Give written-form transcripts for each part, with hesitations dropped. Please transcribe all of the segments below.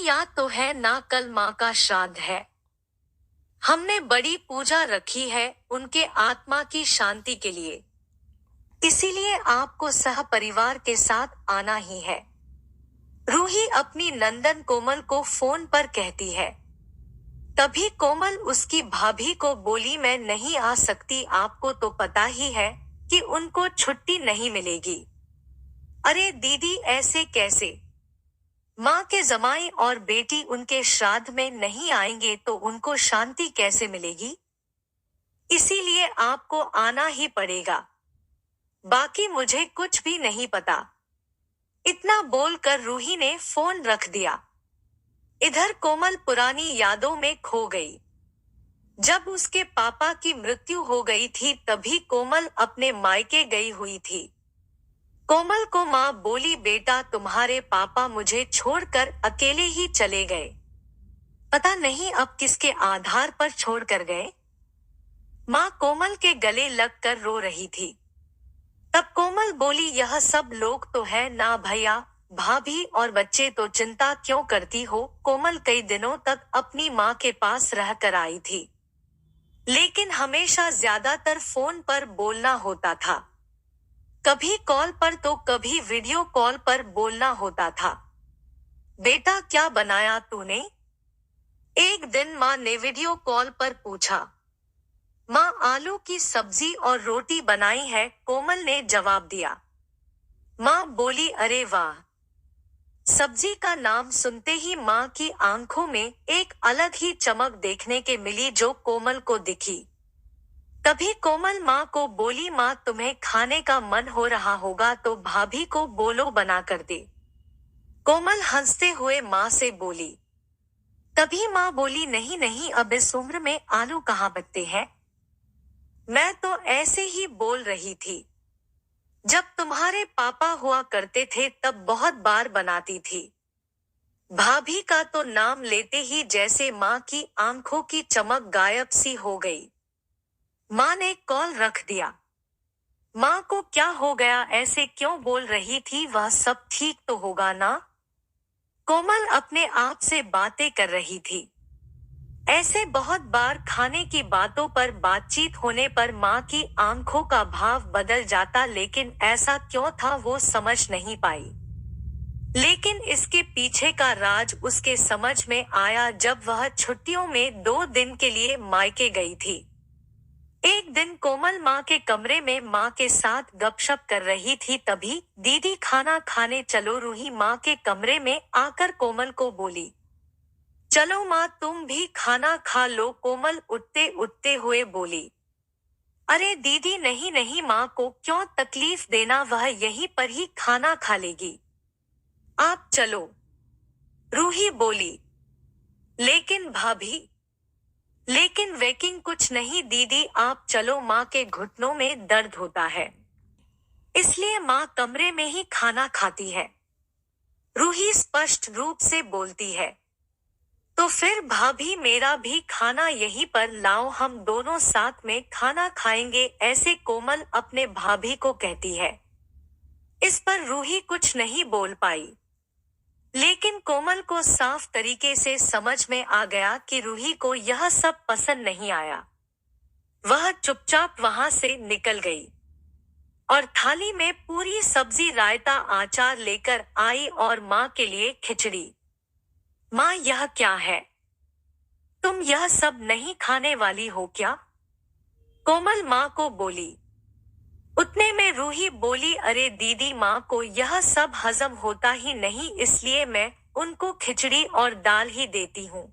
याद तो है ना, कल माँ का श्राद्ध है। हमने बड़ी पूजा रखी है उनके आत्मा की शांति के लिए। इसीलिए आपको सह परिवार के साथ आना ही है। रूही अपनी नंदन कोमल को फोन पर कहती है। तभी कोमल उसकी भाभी को बोली, मैं नहीं आ सकती, आपको तो पता ही है कि उनको छुट्टी नहीं मिलेगी। अरे दीदी, ऐसे कैसे? माँ के जमाई और बेटी उनके श्राद्ध में नहीं आएंगे तो उनको शांति कैसे मिलेगी? इसीलिए आपको आना ही पड़ेगा। बाकी मुझे कुछ भी नहीं पता। इतना बोलकर रूही ने फोन रख दिया। इधर कोमल पुरानी यादों में खो गई। जब उसके पापा की मृत्यु हो गई थी तभी कोमल अपने मायके गई हुई थी। कोमल को माँ बोली, बेटा तुम्हारे पापा मुझे छोड़कर अकेले ही चले गए। पता नहीं अब किसके आधार पर छोड़कर गए। माँ कोमल के गले लगकर रो रही थी। तब कोमल बोली, यह सब लोग तो है ना भैया, भाभी और बच्चे, तो चिंता क्यों करती हो? कोमल कई दिनों तक अपनी माँ के पास रहकर आई थी, लेकिन हमेशा ज्यादातर फोन पर बोलना होता था। कभी कॉल पर तो कभी वीडियो कॉल पर बोलना होता था। बेटा क्या बनाया तूने? एक दिन माँ ने वीडियो कॉल पर पूछा। माँ आलू की सब्जी और रोटी बनाई है, कोमल ने जवाब दिया। माँ बोली, अरे वाह। सब्जी का नाम सुनते ही माँ की आंखों में एक अलग ही चमक देखने के मिली जो कोमल को दिखी। तभी कोमल माँ को बोली, माँ तुम्हें खाने का मन हो रहा होगा तो भाभी को बोलो बना कर दे। कोमल हंसते हुए माँ से बोली। तभी माँ बोली, नहीं नहीं, अब इस उम्र में आलू कहाँ बनते हैं। मैं तो ऐसे ही बोल रही थी। जब तुम्हारे पापा हुआ करते थे तब बहुत बार बनाती थी। भाभी का तो नाम लेते ही जैसे माँ की आंखों की चमक गायब सी हो गई। माँ ने कॉल रख दिया। माँ को क्या हो गया, ऐसे क्यों बोल रही थी? वह सब ठीक तो होगा ना? कोमल अपने आप से बातें कर रही थी। ऐसे बहुत बार खाने की बातों पर बातचीत होने पर माँ की आंखों का भाव बदल जाता, लेकिन ऐसा क्यों था वो समझ नहीं पाई। लेकिन इसके पीछे का राज उसके समझ में आया जब वह छुट्टियों में 2 दिन के लिए मायके गई थी। एक दिन कोमल माँ के कमरे में माँ के साथ गपशप कर रही थी, तभी दीदी खाना खाने चलो। रूही माँ के कमरे में आकर कोमल को बोली, चलो माँ तुम भी खाना खा लो। कोमल उठते उठते हुए बोली, अरे दीदी नहीं नहीं, माँ को क्यों तकलीफ देना, वह यहीं पर ही खाना खा लेगी। आप चलो। रूही बोली, लेकिन भाभी। लेकिन वेकिंग कुछ नहीं दीदी, आप चलो, माँ के घुटनों में दर्द होता है, इसलिए माँ कमरे में ही खाना खाती है। रूही स्पष्ट रूप से बोलती है। तो फिर भाभी मेरा भी खाना यहीं पर लाओ, हम दोनों साथ में खाना खाएंगे, ऐसे कोमल अपने भाभी को कहती है। इस पर रूही कुछ नहीं बोल पाई। लेकिन कोमल को साफ तरीके से समझ में आ गया कि रूही को यह सब पसंद नहीं आया। वह चुपचाप वहां से निकल गई और थाली में पूरी सब्जी, रायता, अचार लेकर आई और माँ के लिए खिचड़ी। माँ यह क्या है? तुम यह सब नहीं खाने वाली हो क्या? कोमल माँ को बोली। उतने में रूही बोली, अरे दीदी, माँ को यह सब हजम होता ही नहीं, इसलिए मैं उनको खिचड़ी और दाल ही देती हूँ।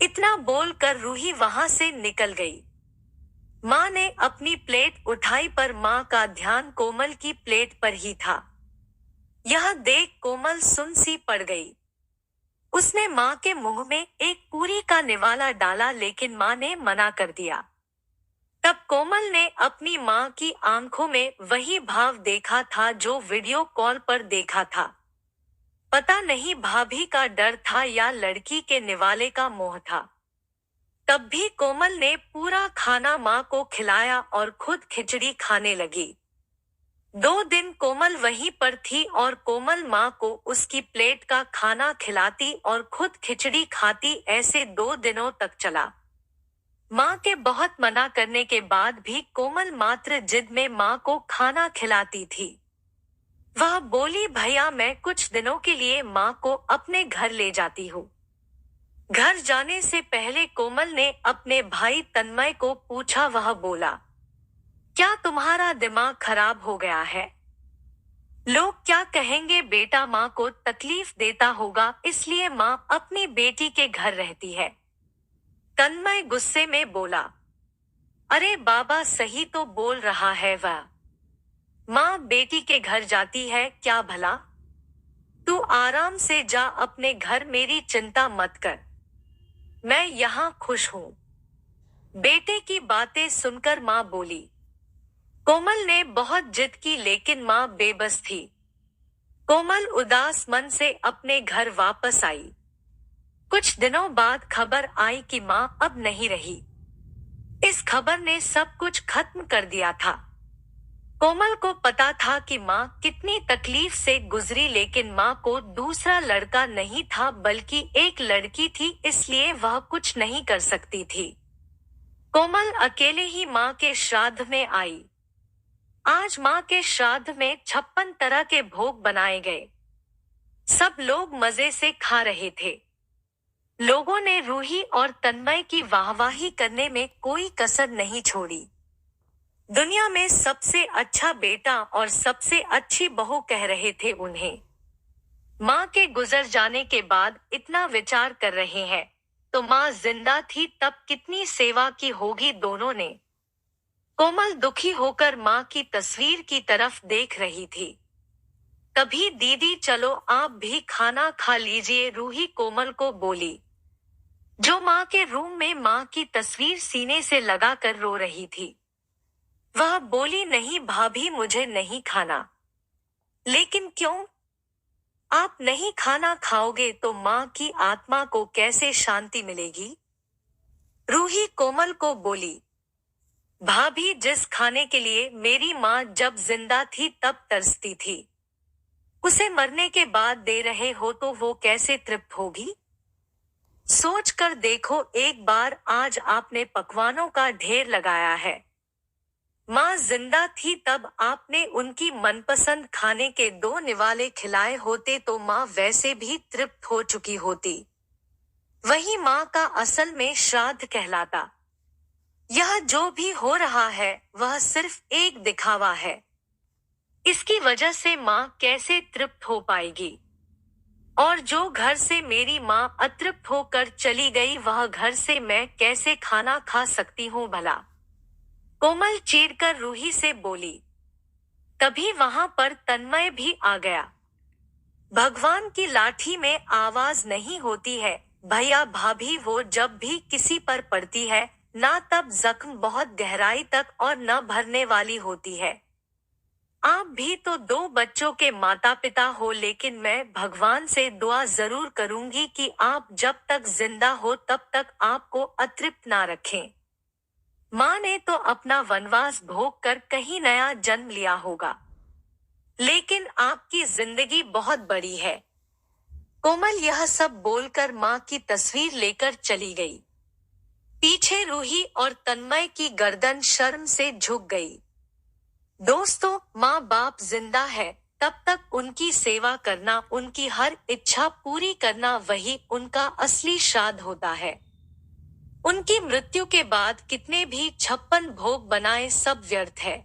इतना बोलकर रूही वहां से निकल गई। माँ ने अपनी प्लेट उठाई पर माँ का ध्यान कोमल की प्लेट पर ही था। यह देख कोमल सुन सी पड़ गई। उसने माँ के मुंह में एक पूरी का निवाला डाला, लेकिन माँ ने मना कर दिया। तब कोमल ने अपनी माँ की आंखों में वही भाव देखा था जो वीडियो कॉल पर देखा था। पता नहीं भाभी का डर था या लड़की के निवाले का मोह था। तब भी कोमल ने पूरा खाना माँ को खिलाया और खुद खिचड़ी खाने लगी। 2 दिन कोमल वहीं पर थी और कोमल माँ को उसकी प्लेट का खाना खिलाती और खुद खिचड़ी खाती। ऐसे 2 दिनों तक चला। माँ के बहुत मना करने के बाद भी कोमल मात्र जिद में माँ को खाना खिलाती थी। वह बोली, भैया मैं कुछ दिनों के लिए माँ को अपने घर ले जाती हूँ। घर जाने से पहले कोमल ने अपने भाई तन्मय को पूछा। वह बोला, क्या तुम्हारा दिमाग खराब हो गया है? लोग क्या कहेंगे? बेटा माँ को तकलीफ देता होगा, इसलिए माँ अपनी बेटी के घर रहती है। तन्मय गुस्से में बोला, अरे बाबा सही तो बोल रहा है वह। माँ बेटी के घर जाती है क्या भला? तू आराम से जा अपने घर, मेरी चिंता मत कर। मैं यहाँ खुश हूँ। बेटे की बातें सुनकर माँ बोली। कोमल ने बहुत जिद की लेकिन माँ बेबस थी। कोमल उदास मन से अपने घर वापस आई। कुछ दिनों बाद खबर आई कि माँ अब नहीं रही। इस खबर ने सब कुछ खत्म कर दिया था। कोमल को पता था कि माँ कितनी तकलीफ से गुजरी, लेकिन माँ को दूसरा लड़का नहीं था बल्कि एक लड़की थी, इसलिए वह कुछ नहीं कर सकती थी। कोमल अकेले ही माँ के श्राद्ध में आई। आज माँ के श्राद्ध में 56 तरह के भोग बनाए गए। सब लोग मजे से खा रहे थे। लोगों ने रूही और तन्मय की वाहवाही करने में कोई कसर नहीं छोड़ी। दुनिया में सबसे अच्छा बेटा और सबसे अच्छी बहू कह रहे थे उन्हें। माँ के गुजर जाने के बाद इतना विचार कर रहे हैं, तो माँ जिंदा थी तब कितनी सेवा की होगी दोनों ने। कोमल दुखी होकर माँ की तस्वीर की तरफ देख रही थी। कभी दीदी चलो आप भी खाना खा लीजिए, रूही कोमल को बोली, जो माँ के रूम में माँ की तस्वीर सीने से लगाकर रो रही थी। वह बोली, नहीं भाभी मुझे नहीं खाना। लेकिन क्यों? आप नहीं खाना खाओगे तो माँ की आत्मा को कैसे शांति मिलेगी? रूही कोमल को बोली, भाभी जिस खाने के लिए मेरी माँ जब जिंदा थी तब तरसती थी, उसे मरने के बाद दे रहे हो तो वो कैसे तृप्त होगी? सोच कर देखो एक बार, आज आपने पकवानों का ढेर लगाया है। माँ जिंदा थी तब आपने उनकी मनपसंद खाने के 2 निवाले खिलाए होते तो माँ वैसे भी तृप्त हो चुकी होती। वही माँ का असल में श्राद्ध कहलाता। यह जो भी हो रहा है वह सिर्फ एक दिखावा है। इसकी वजह से माँ कैसे तृप्त हो पाएगी? और जो घर से मेरी माँ अतृप्त होकर चली गई, वह घर से मैं कैसे खाना खा सकती हूँ भला? कोमल चीरकर रूही से बोली। तभी वहां पर तन्मय भी आ गया। भगवान की लाठी में आवाज नहीं होती है भैया भाभी, वो जब भी किसी पर पड़ती है ना तब जख्म बहुत गहराई तक और न भरने वाली होती है। आप भी तो 2 बच्चों के माता पिता हो, लेकिन मैं भगवान से दुआ जरूर करूंगी कि आप जब तक जिंदा हो तब तक आपको अतृप्त ना रखें। माँ ने तो अपना वनवास भोग कर कहीं नया जन्म लिया होगा, लेकिन आपकी जिंदगी बहुत बड़ी है। कोमल यह सब बोलकर माँ की तस्वीर लेकर चली गई। पीछे रूही और तन्मय की गर्दन शर्म से झुक गई। दोस्तों, माँ बाप जिंदा है तब तक उनकी सेवा करना, उनकी हर इच्छा पूरी करना, वही उनका असली श्राद्ध होता है। उनकी मृत्यु के बाद कितने भी 56 भोग बनाए सब व्यर्थ है।